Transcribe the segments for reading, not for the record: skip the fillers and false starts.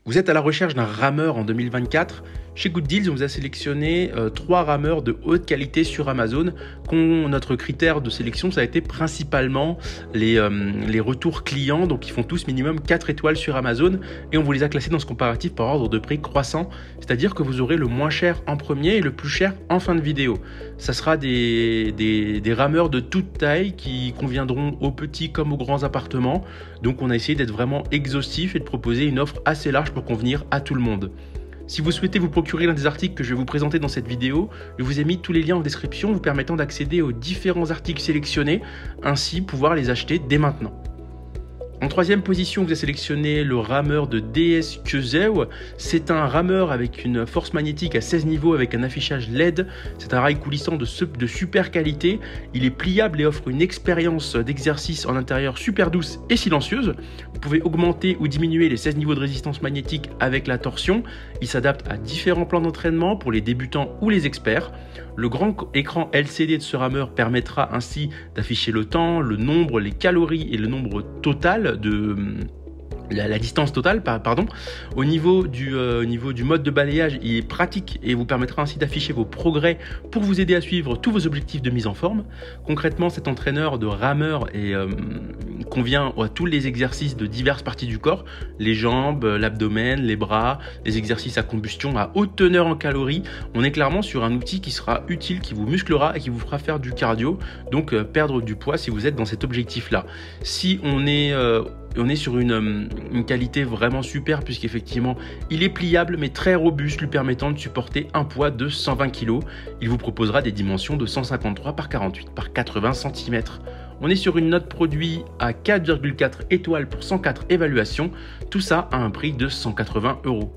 Vous êtes à la recherche d'un rameur en 2024? Chez Good Deals, on vous a sélectionné 3 rameurs de haute qualité sur Amazon. Notre critère de sélection, ça a été principalement les retours clients. Donc, ils font tous minimum 4 étoiles sur Amazon. Et on vous les a classés dans ce comparatif par ordre de prix croissant. C'est-à-dire que vous aurez le moins cher en premier et le plus cher en fin de vidéo. Ça sera des rameurs de toute taille qui conviendront aux petits comme aux grands appartements. Donc, on a essayé d'être vraiment exhaustif et de proposer une offre assez large pour convenir à tout le monde. Si vous souhaitez vous procurer l'un des articles que je vais vous présenter dans cette vidéo, je vous ai mis tous les liens en description vous permettant d'accéder aux différents articles sélectionnés, ainsi pouvoir les acheter dès maintenant. En troisième position, vous avez sélectionné le rameur de DS Kuzeu. C'est un rameur avec une force magnétique à 16 niveaux avec un affichage LED. C'est un rail coulissant de super qualité. Il est pliable et offre une expérience d'exercice en intérieur super douce et silencieuse. Vous pouvez augmenter ou diminuer les 16 niveaux de résistance magnétique avec la torsion. Il s'adapte à différents plans d'entraînement pour les débutants ou les experts. Le grand écran LCD de ce rameur permettra ainsi d'afficher le temps, le nombre, les calories et le nombre total de la distance totale, pardon. Au niveau du mode de balayage, il est pratique et vous permettra ainsi d'afficher vos progrès pour vous aider à suivre tous vos objectifs de mise en forme. Concrètement, cet entraîneur de rameur convient à tous les exercices de diverses parties du corps, les jambes, l'abdomen, les bras, les exercices à combustion à haute teneur en calories. On est clairement sur un outil qui sera utile, qui vous musclera et qui vous fera faire du cardio, donc perdre du poids si vous êtes dans cet objectif-là. Si on est sur une qualité vraiment super puisqu'effectivement il est pliable mais très robuste, lui permettant de supporter un poids de 120 kg. Il vous proposera des dimensions de 153 par 48 par 80 cm. On est sur une note produit à 4,4 étoiles pour 104 évaluations, tout ça à un prix de 180 €.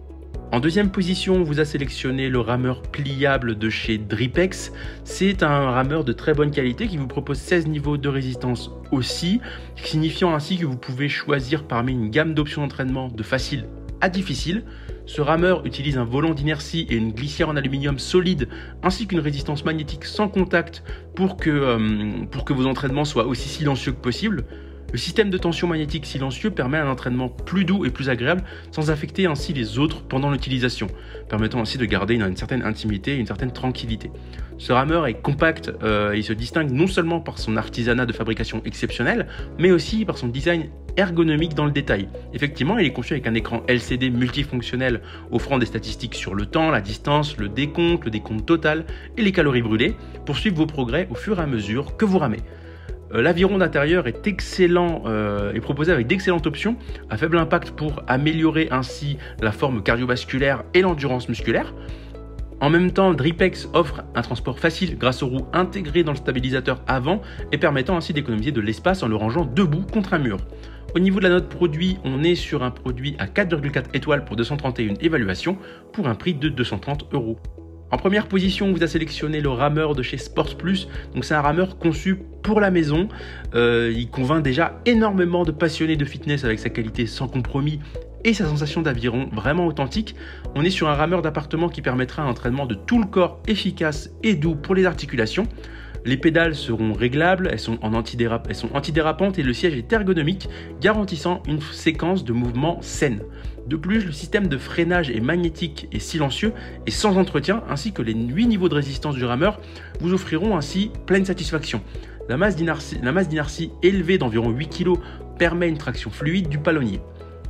En deuxième position, on vous a sélectionné le rameur pliable de chez Dripex. C'est un rameur de très bonne qualité qui vous propose 16 niveaux de résistance aussi, signifiant ainsi que vous pouvez choisir parmi une gamme d'options d'entraînement de facile à difficile. Ce rameur utilise un volant d'inertie et une glissière en aluminium solide, ainsi qu'une résistance magnétique sans contact pour que vos entraînements soient aussi silencieux que possible. Le système de tension magnétique silencieux permet un entraînement plus doux et plus agréable sans affecter ainsi les autres pendant l'utilisation, permettant ainsi de garder une certaine intimité et une certaine tranquillité. Ce rameur est compact, il se distingue non seulement par son artisanat de fabrication exceptionnel, mais aussi par son design ergonomique dans le détail. Effectivement, il est conçu avec un écran LCD multifonctionnel offrant des statistiques sur le temps, la distance, le décompte total et les calories brûlées pour suivre vos progrès au fur et à mesure que vous ramez. L'aviron d'intérieur est excellent et proposé avec d'excellentes options à faible impact pour améliorer ainsi la forme cardiovasculaire et l'endurance musculaire. En même temps, Dripex offre un transport facile grâce aux roues intégrées dans le stabilisateur avant et permettant ainsi d'économiser de l'espace en le rangeant debout contre un mur. Au niveau de la note produit, on est sur un produit à 4,4 étoiles pour 231 évaluations pour un prix de 230 €. En première position, on vous a sélectionné le rameur de chez Sports Plus. Donc c'est un rameur conçu pour la maison. Il convainc déjà énormément de passionnés de fitness avec sa qualité sans compromis et sa sensation d'aviron vraiment authentique. On est sur un rameur d'appartement qui permettra un entraînement de tout le corps efficace et doux pour les articulations. Les pédales seront réglables, elles sont antidérapantes et le siège est ergonomique, garantissant une séquence de mouvements saine. De plus, le système de freinage est magnétique et silencieux et sans entretien, ainsi que les 8 niveaux de résistance du rameur vous offriront ainsi pleine satisfaction. La masse d'inertie élevée d'environ 8 kg permet une traction fluide du palonnier.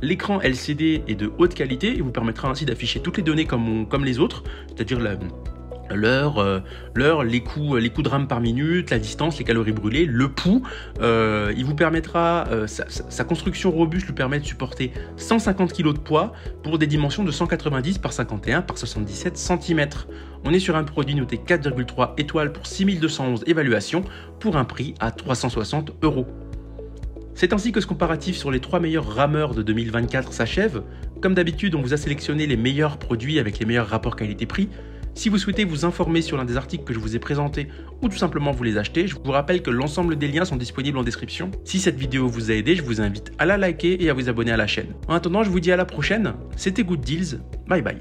L'écran LCD est de haute qualité et vous permettra ainsi d'afficher toutes les données comme les autres, c'est-à-dire l'heure, les coups de rame par minute, la distance, les calories brûlées, le pouls. Il vous permettra, sa construction robuste lui permet de supporter 150 kg de poids pour des dimensions de 190 par 51 par 77 cm. On est sur un produit noté 4,3 étoiles pour 6211 évaluations pour un prix à 360 €. C'est ainsi que ce comparatif sur les 3 meilleurs rameurs de 2024 s'achève. Comme d'habitude, on vous a sélectionné les meilleurs produits avec les meilleurs rapports qualité-prix. Si vous souhaitez vous informer sur l'un des articles que je vous ai présentés ou tout simplement vous les acheter, je vous rappelle que l'ensemble des liens sont disponibles en description. Si cette vidéo vous a aidé, je vous invite à la liker et à vous abonner à la chaîne. En attendant, je vous dis à la prochaine. C'était Good Deals. Bye bye.